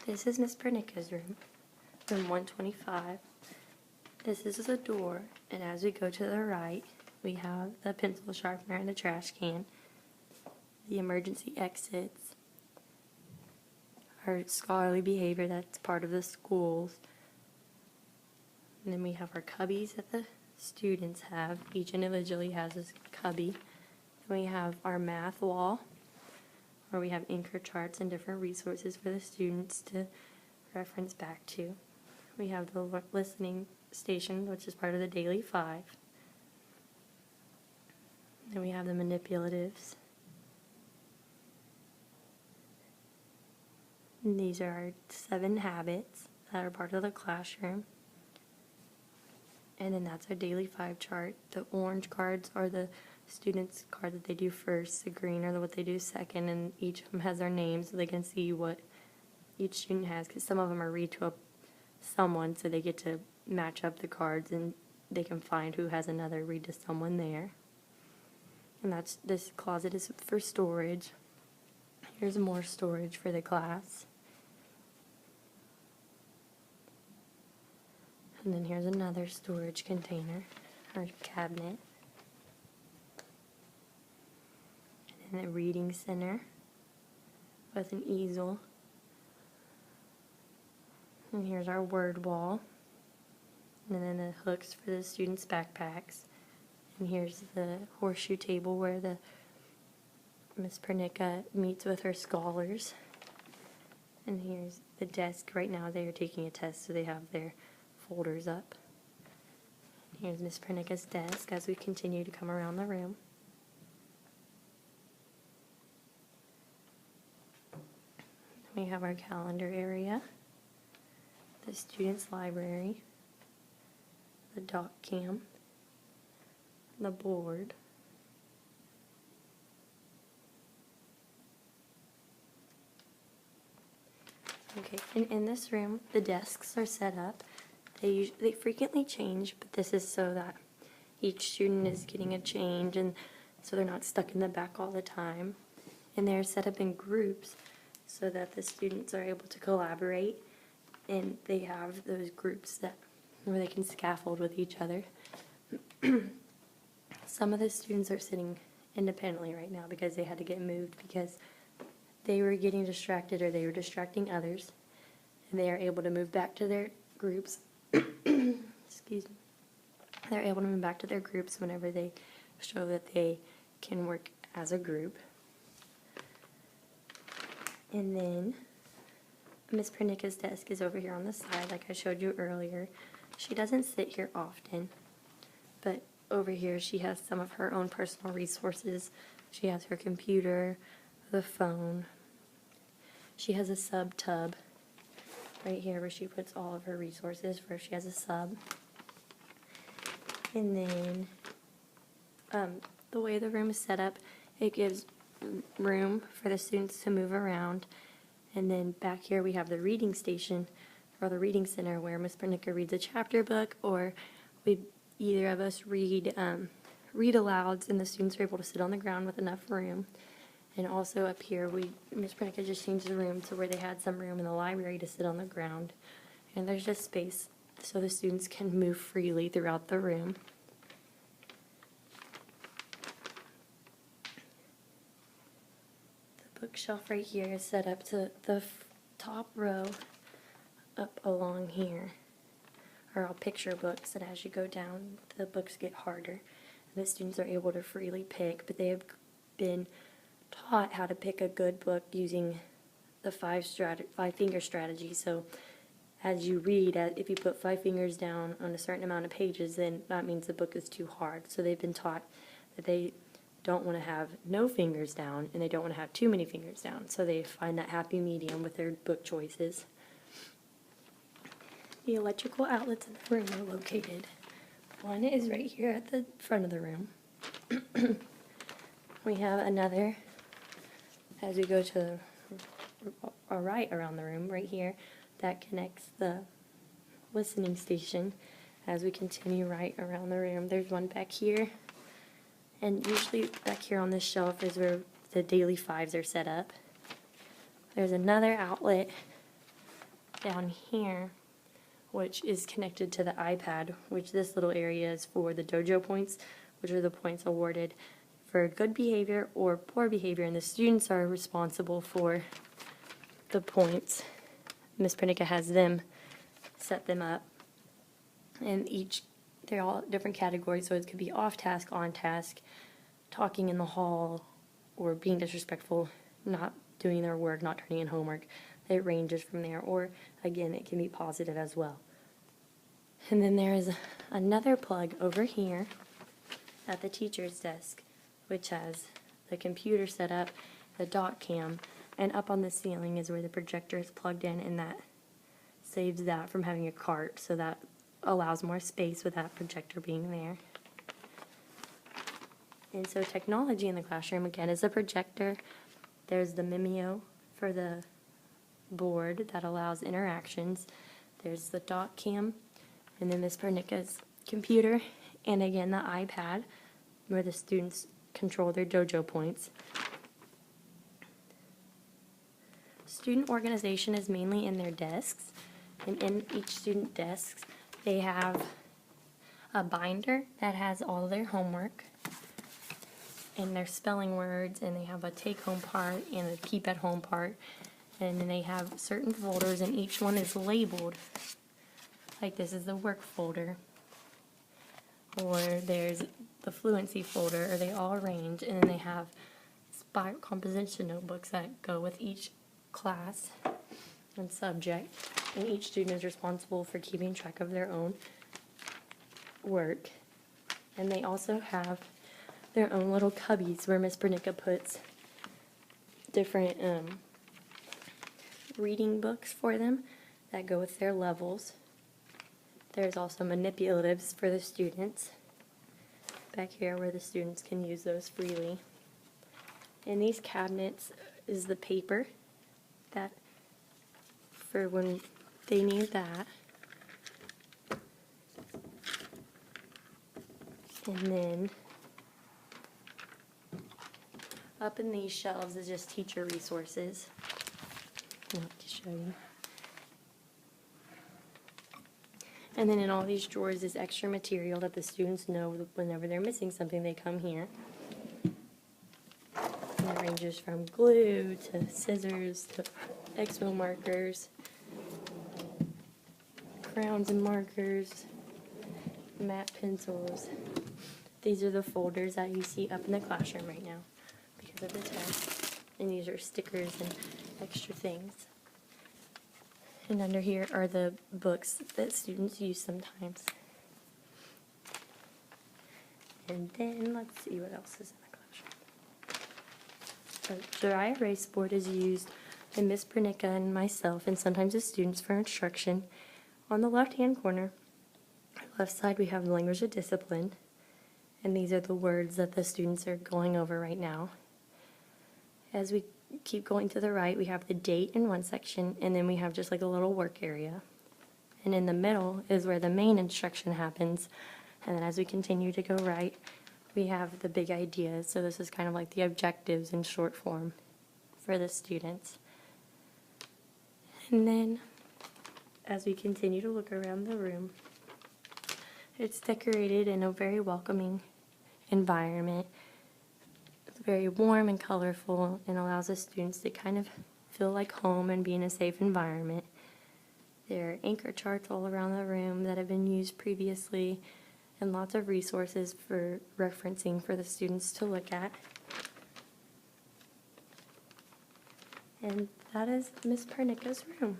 This is Miss Pernica's room, room 125. This is a door, and as we go to the right, we have the pencil sharpener and the trash can, the emergency exits, our scholarly behavior that's part of the schools, and then we have our cubbies that the students have. Each individually has this cubby. Then we have our math wall, where we have anchor charts and different resources for the students to reference back to. We have the listening station, which is part of the Daily 5. Then we have the manipulatives. And these are our 7 habits that are part of the classroom. And then that's our Daily 5 chart. The orange cards are the students' card that they do first. The green are what they do second, and each of them has their name so they can see what each student has, because some of them are read to someone, so they get to match up the cards and they can find who has another read to someone there. And that's, this closet is for storage. Here's more storage for the class. And then here's another storage container, or cabinet. And then a reading center with an easel. And here's our word wall. And then the hooks for the students' backpacks. And here's the horseshoe table where the Miss Pernica meets with her scholars. And here's the desk. Right now they are taking a test, so they have their folders up. Here's Miss Pernica's desk as we continue to come around the room. We have our calendar area, the students' library, the doc cam, the board, okay, and in this room the desks are set up. They frequently change, but this is so that each student is getting a change, and so they're not stuck in the back all the time. And they're set up in groups so that the students are able to collaborate, and they have those groups where they can scaffold with each other. Some of the students are sitting independently right now because they had to get moved because they were getting distracted or they were distracting others, and they are able to move back to their groups. Excuse me. They're able to move back to their groups whenever they show that they can work as a group. And then Miss Pernica's desk is over here on the side, like I showed you earlier. She doesn't sit here often, but over here she has some of her own personal resources. She has her computer, the phone. She has a sub tub right here where she puts all of her resources. First she has a sub. And then the way the room is set up, it gives room for the students to move around. And then back here we have the reading station, or the reading center, where Miss Pernica reads a chapter book, or either of us read alouds, and the students are able to sit on the ground with enough room. And also up here, Miss Pernica just changed the room to where they had some room in the library to sit on the ground. And there's just space so the students can move freely throughout the room. The bookshelf right here is set up to the top row up along here. Are all picture books, and as you go down, the books get harder. And the students are able to freely pick, but they have been taught how to pick a good book using the 5-finger strategy. So as you read, if you put 5 fingers down on a certain amount of pages, then that means the book is too hard. So they've been taught that they don't want to have no fingers down, and they don't want to have too many fingers down. So they find that happy medium with their book choices. The electrical outlets in the room are located. One is right here at the front of the room. We have another as we go to our right around the room, right here, that connects the listening station. As we continue right around the room, there's one back here, and usually back here on this shelf is where the Daily 5s are set up. There's another outlet down here, which is connected to the iPad, which this little area is for the dojo points, which are the points awarded for good behavior or poor behavior, and the students are responsible for the points. Ms. Pernica has them set them up, and they're all different categories, so it could be off task, on task, talking in the hall, or being disrespectful, not doing their work, not turning in homework. It ranges from there, or again, it can be positive as well. And then there is another plug over here at the teacher's desk, which has the computer set up, the dot cam, and up on the ceiling is where the projector is plugged in, and that saves that from having a cart, so that allows more space with that projector being there. And so technology in the classroom, again, is a projector. There's the Mimeo for the board that allows interactions. There's the dot cam, and then Ms. Pernica's computer, and again the iPad where the students control their dojo points. Student organization is mainly in their desks, and in each student desk they have a binder that has all of their homework and their spelling words, and they have a take-home part and a keep-at-home part, and then they have certain folders, and each one is labeled. Like this is the work folder, or there's the fluency folder, or they all arrange, and then they have spiral composition notebooks that go with each class and subject, and each student is responsible for keeping track of their own work. And they also have their own little cubbies where Miss Pernica puts different reading books for them that go with their levels. There's also manipulatives for the students back here where the students can use those freely. In these cabinets is the paper that for when they need that. And then up in these shelves is just teacher resources. I'll have to show you. And then in all these drawers is extra material that the students know that whenever they're missing something, they come here. And it ranges from glue to scissors to Expo markers, crowns and markers, matte pencils. These are the folders that you see up in the classroom right now because of the test. And these are stickers and extra things. And under here are the books that students use sometimes. And then let's see what else is in the classroom. The dry erase board is used by Miss Pernica and myself, and sometimes the students, for instruction. On the left-hand corner, left side, we have the language of discipline, and these are the words that the students are going over right now. As we keep going to the right, we have the date in one section, and then we have just like a little work area. And in the middle is where the main instruction happens, and then as we continue to go right, we have the big ideas. So this is kind of like the objectives in short form for the students. And then as we continue to look around the room, it's decorated in a very welcoming environment. It's very warm and colorful and allows the students to kind of feel like home and be in a safe environment. There are anchor charts all around the room that have been used previously, and lots of resources for referencing for the students to look at. And that is Miss Pernica's room.